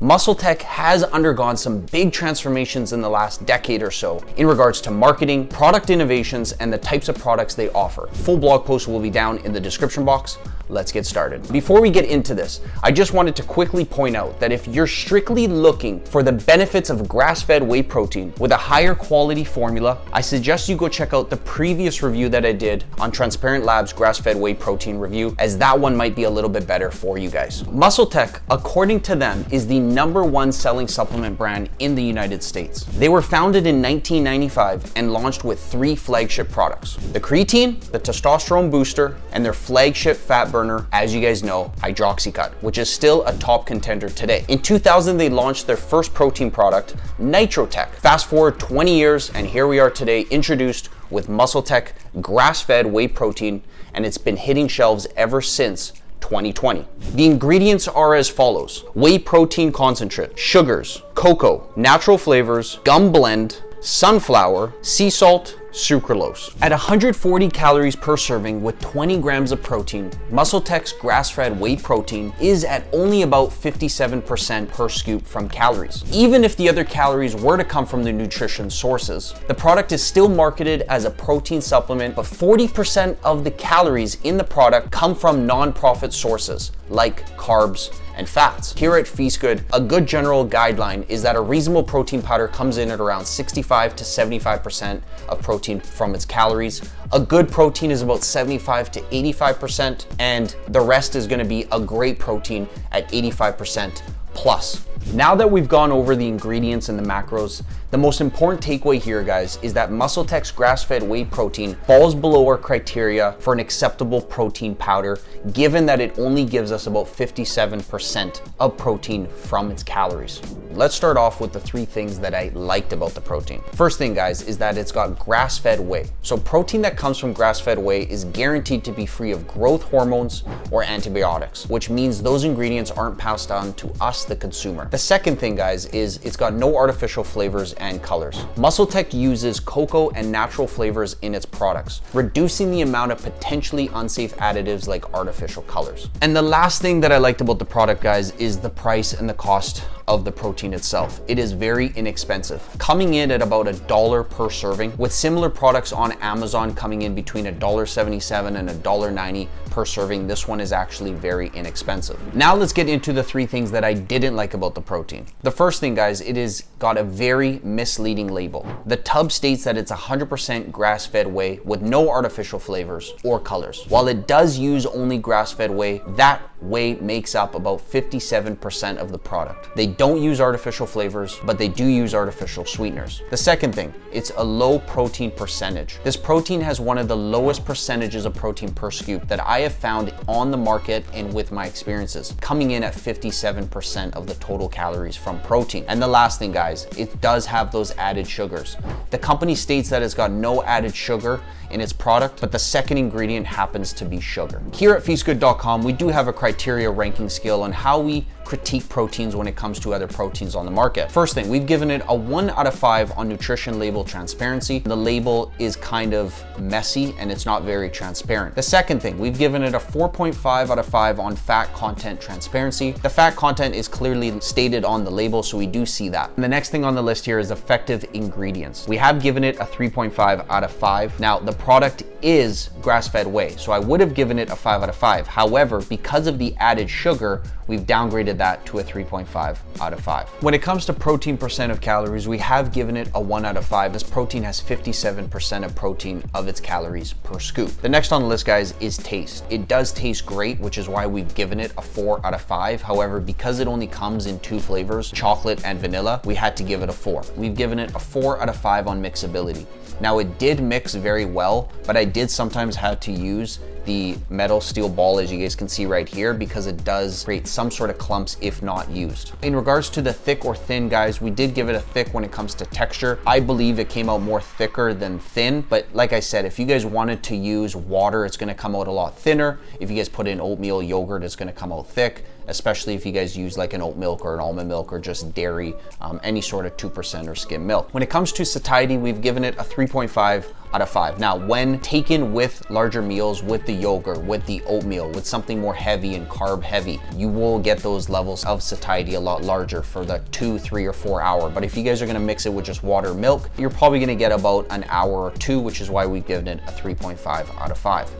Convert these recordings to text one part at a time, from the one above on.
MuscleTech has undergone some big transformations in the last decade or so in regards to marketing, product innovations, and the types of products they offer. Full blog post will be down in the description box. Let's get started. Before we get into this, I just wanted to quickly point out that if you're strictly looking for the benefits of grass-fed whey protein with a higher quality formula, I suggest you go check out the previous review that I did on Transparent Labs grass-fed whey protein review, as that one might be a little bit better for you guys. MuscleTech, according to them, is the #1 selling supplement brand in the United States. They were founded in 1995 and launched with 3 flagship products: the creatine, the testosterone booster, and their flagship fat burner, as you guys know, hydroxycut, which is still a top contender today. In 2000, they launched their first protein product, NitroTech. Fast forward 20 years, and here we are today, introduced with MuscleTech grass-fed whey protein, and it's been hitting shelves ever since 2020. The ingredients are as follows: whey protein concentrate, sugars, cocoa, natural flavors, gum blend, sunflower, sea salt, sucralose. At 140 calories per serving with 20 grams of protein, MuscleTech's grass-fed whey protein is at only about 57% per scoop from calories. Even if the other calories were to come from the nutrition sources, the product is still marketed as a protein supplement, but 40% of the calories in the product come from non-profit sources like carbs and fats. Here at Feast-Good, a good general guideline is that a reasonable protein powder comes in at around 65 to 75% of protein from its calories. A good protein is about 75 to 85%, and the rest is gonna be a great protein at 85% plus. Now that we've gone over the ingredients and the macros, the most important takeaway here, guys, is that MuscleTech's grass-fed whey protein falls below our criteria for an acceptable protein powder, given that it only gives us about 57% of protein from its calories. Let's start off with the 3 things that I liked about the protein. First thing, guys, is that it's got grass-fed whey. So protein that comes from grass-fed whey is guaranteed to be free of growth hormones or antibiotics, which means those ingredients aren't passed on to us, the consumer. The second thing, guys, is it's got no artificial flavors and colors. MuscleTech uses cocoa and natural flavors in its products, reducing the amount of potentially unsafe additives like artificial colors. And the last thing that I liked about the product, guys, is the price and the cost of the protein itself. It is very inexpensive, coming in at about $1 per serving, with similar products on Amazon coming in between $1.77 and $1.90 per serving. This one is actually very inexpensive. Now let's get into the 3 things that I didn't like about the protein. The first thing, guys, it is got a very misleading label. The tub states that it's 100% grass-fed whey with no artificial flavors or colors. While it does use only grass-fed whey, that whey makes up about 57% of the product. They don't use artificial flavors, but they do use artificial sweeteners. The second thing, it's a low protein percentage. This protein has one of the lowest percentages of protein per scoop that I have found on the market and with my experiences, coming in at 57% of the total calories from protein. And the last thing, guys, it does have those added sugars. The company states that it's got no added sugar in its product, but the second ingredient happens to be sugar. Here at feastgood.com, we do have a criteria ranking scale on how we critique proteins when it comes to other proteins on the market. First thing, we've given it a 1 out of 5 on nutrition label transparency. The label is kind of messy and it's not very transparent. The second thing, we've given it a 4.5 out of 5 on fat content transparency. The fat content is clearly stated on the label, so we do see that. And the next thing on the list here is effective ingredients. We have given it a 3.5 out of 5. Now, the product is grass-fed whey, so I would have given it a 5 out of 5. However, because of the added sugar, we've downgraded that to a 3.5 out of 5. When it comes to protein percent of calories, we have given it a 1 out of 5. This protein has 57% of protein of its calories per scoop. The next on the list, guys, is taste. It does taste great, which is why we've given it a 4 out of 5. However, because it only comes in 2 flavors, chocolate and vanilla, we had to give it a 4. We've given it a 4 out of 5 on mixability. Now, it did mix very well, but I did sometimes have to use the metal steel ball, as you guys can see right here, because it does create some sort of clumps if not used. In regards to the thick or thin, guys, we did give it a thick when it comes to texture. I believe it came out more thicker than thin, but like I said, if you guys wanted to use water, it's gonna come out a lot thinner. If you guys put in oatmeal, yogurt, it's gonna come out thick. especially if you guys use like an oat milk or an almond milk or just dairy, any sort of 2% or skim milk. When it comes to satiety, we've given it a 3.5 out of 5. Now, when taken with larger meals, with the yogurt, with the oatmeal, with something more heavy and carb heavy, you will get those levels of satiety a lot larger for the 2, 3, or 4 hour. But if you guys are gonna mix it with just water, milk, you're probably gonna get about an hour or two, which is why we've given it a 3.5 out of 5.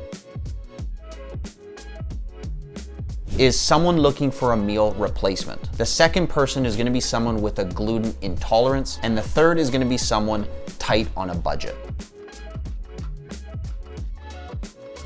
Is someone looking for a meal replacement? The second person is gonna be someone with a gluten intolerance, and the third is gonna be someone tight on a budget.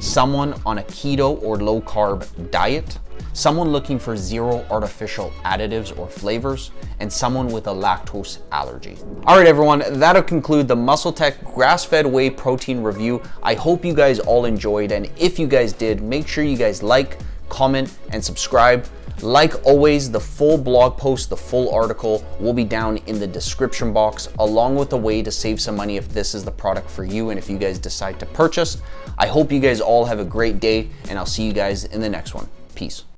Someone on a keto or low carb diet, someone looking for zero artificial additives or flavors, and someone with a lactose allergy. All right, everyone, that'll conclude the MuscleTech grass-fed whey protein review. I hope you guys all enjoyed, and if you guys did, make sure you guys like, comment, and subscribe. Like always, the full blog post, the full article will be down in the description box, along with a way to save some money if this is the product for you and if you guys decide to purchase. I hope you guys all have a great day, and I'll see you guys in the next one. Peace.